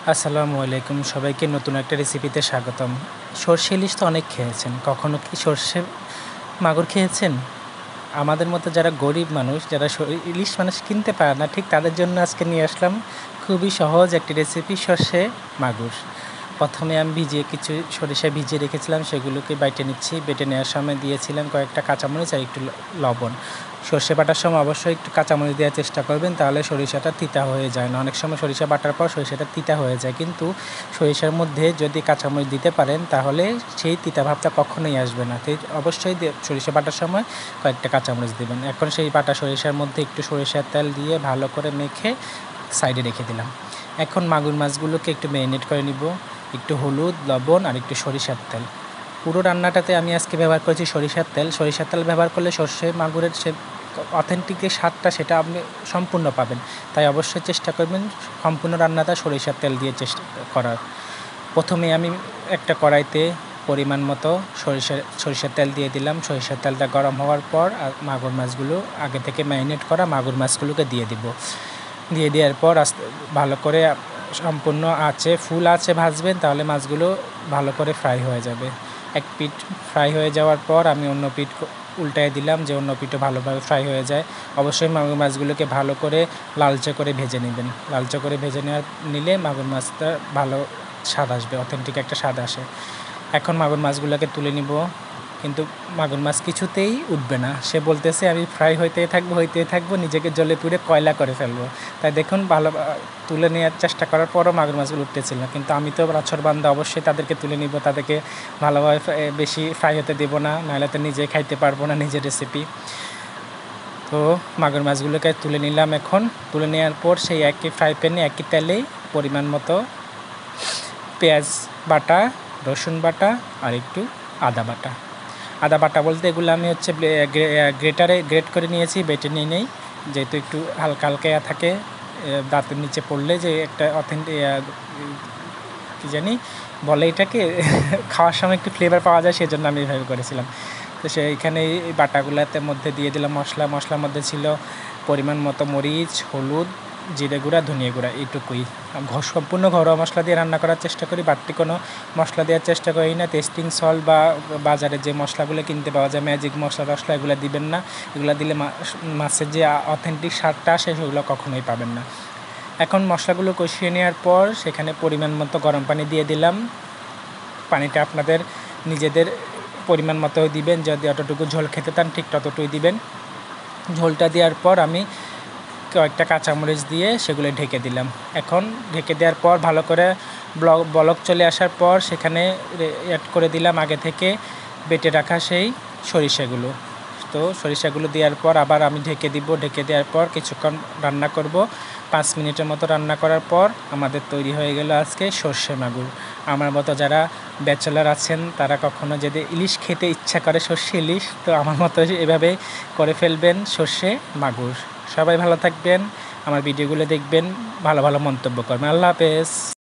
আসসালামু আলাইকুম, সবাইকে নতুন একটা রেসিপিতে স্বাগতম। সর্ষে ইলিশ তো অনেক খেয়েছেন, কখনো কি সর্ষে মাগুর খেয়েছেন? আমাদের মতো যারা গরিব মানুষ, যারা ইলিশ মানুষ কিনতে পারে না, ঠিক তাদের জন্য আজকে নিয়ে আসলাম খুবই সহজ একটি রেসিপি, সর্ষে মাগুর। প্রথমে আমি কিছু সরিষা ভিজিয়ে রেখেছিলাম, সেগুলোকে বেটে নিচ্ছি। বেটে নেওয়ার সময় দিয়েছিলাম কয়েকটা কাঁচামরিচ আর একটু লবণ। সর্ষে বাটার সময় অবশ্যই একটু কাঁচামরিচ দেওয়ার চেষ্টা করবেন, তাহলে সরিষাটা তিতা হয়ে যায় না। অনেক সময় সরিষা বাটার পর সরিষাটা তিতা হয়ে যায়, কিন্তু সরিষার মধ্যে যদি কাঁচামরিচ দিতে পারেন তাহলে সেই তিতা ভাবটা কখনোই আসবে না। তাই অবশ্যই সরিষা বাটার সময় কয়েকটা কাঁচামরিচ দেবেন। এখন সেই বাটা সরিষার মধ্যে একটু সরিষার তেল দিয়ে ভালো করে মেখে সাইডে রেখে দিলাম। এখন মাগুর মাছগুলোকে একটু ম্যারিনেট করে নিব। একটু হলুদ, লবণ আর একটু সরিষার তেল। পুরো রান্নাটাতে আমি আজকে ব্যবহার করেছি সরিষার তেল। সরিষার তেল ব্যবহার করলে সর্ষে মাগুরের সে অথেন্টিক যে স্বাদটা সেটা আপনি সম্পূর্ণ পাবেন। তাই অবশ্যই চেষ্টা করবেন সম্পূর্ণ রান্নাটা সরিষার তেল দিয়ে চেষ্টা করার। প্রথমে আমি একটা কড়াইতে পরিমাণ মতো সরিষার তেল দিয়ে দিলাম। সরিষার তেলটা গরম হওয়ার পর মাগুর মাছগুলো, আগে থেকে ম্যারিনেট করা মাগুর মাছগুলোকে দিয়ে দিব। দিয়ে দেওয়ার পর ভালো করে সম্পূর্ণ ফুল আঁচে ভাজবেন, তাহলে মাছগুলো ভালো করে ফ্রাই হয়ে যাবে। এক পিঠ ফ্রাই হয়ে যাওয়ার পর আমি অন্য পিঠ উল্টায় দিলাম, যে অন্য পিঠও ভালোভাবে ফ্রাই হয়ে যায়। অবশ্যই মাগুর মাছগুলোকে ভালো করে লালচে করে ভেজে নেবেন। লালচে করে ভেজে নিলে মাগুর মাছটা ভালো স্বাদ আসবে, অথেন্টিক একটা স্বাদ আসে। এখন মাগুর মাছগুলোকে তুলে নিব, কিন্তু মাগুর মাছ কিছুতেই উঠবে না। সে বলতেছে আমি ফ্রাই হইতেই থাকবো, নিজেকে জ্বলে পুড়ে কয়লা করে ফেলবো। তাই দেখুন, ভালো তুলে নেওয়ার চেষ্টা করার পরও মাগুর মাছগুলো উঠতেছিল না। কিন্তু আমি তো বান্দা, অবশ্যই তাদেরকে তুলে নিব, তাদেরকে ভালোভাবে বেশি ফ্রাই হতে দেবো না, নাহলে তো নিজে খাইতে পারবো না নিজের রেসিপি। তো মাগুর মাছগুলোকে তুলে নিলাম। এখন তুলে নেওয়ার পর সেই একই ফ্রাই প্যানে একই তেলেই পরিমাণ মতো পেঁয়াজ বাটা, রসুন বাটা আর একটু আদা বাটা বলতে এগুলো আমি গ্রেটারে গ্রেট করে নিয়েছি, বেটে নিয়ে নেই, যেহেতু একটু হালকা হালকা থাকে, দাঁতের নিচে পড়লে যে একটা অথেন্টিক কী জানি বলে এটাকে খাওয়ার সময় একটু ফ্লেভার পাওয়া যায়, সেজন্য আমি এভাবে করেছিলাম। তো সেইখানে এই বাটাগুলোতে মধ্যে দিয়ে দিলাম মশলার মধ্যে ছিল পরিমাণ মতো মরিচ, হলুদ, জিরে গুঁড়া, ধনিয়া গুঁড়া, এইটুকুই। সম্পূর্ণ ঘরোয়া মশলা দিয়ে রান্না করার চেষ্টা করি, বাড়তি কোনো মশলা দেওয়ার চেষ্টা করি না। টেস্টিং সল্ট বা বাজারে যে মশলাগুলো কিনতে পাওয়া যায়, ম্যাজিক মশলা এগুলো দিবেন না। এগুলো দিলে মাছের যে অথেন্টিক স্বাদটা আসে সেগুলো কখনোই পাবেন না। এখন মশলাগুলো কষিয়ে নেওয়ার পর সেখানে পরিমাণ মতো গরম পানি দিয়ে দিলাম। পানিটা আপনাদের নিজেদের পরিমাণ মতো দিবেন, যদি যতটুকু ঝোল খেতে চান ঠিক ততটুকুই দিবেন। ঝোলটা দেওয়ার পর আমি কয়েকটা কাঁচামরিচ দিয়ে সেগুলো ঢেকে দিলাম। এখন ঢেকে দেওয়ার পর ভালো করে বলক চলে আসার পর সেখানে অ্যাড করে দিলাম আগে থেকে বেটে রাখা সেই সরিষাগুলো। তো সরিষাগুলো দেওয়ার পর আবার আমি ঢেকে দিব। ঢেকে দেওয়ার পর কিছুক্ষণ রান্না করব। 5 মিনিটের মতো রান্না করার পর আমাদের তৈরি হয়ে গেল আজকে সর্ষে মাগুর। আমার মতো যারা ব্যাচেলার আছেন, তারা কখনো যদি ইলিশ খেতে ইচ্ছা করে, সর্ষে ইলিশ, তো আমার মতো এভাবে করে ফেলবেন সর্ষে মাগুর। সবাই ভালো থাকবেন, আমার ভিডিওগুলো দেখবেন, ভালো ভালো মন্তব্য করবেন। আল্লাহ হাফেজ।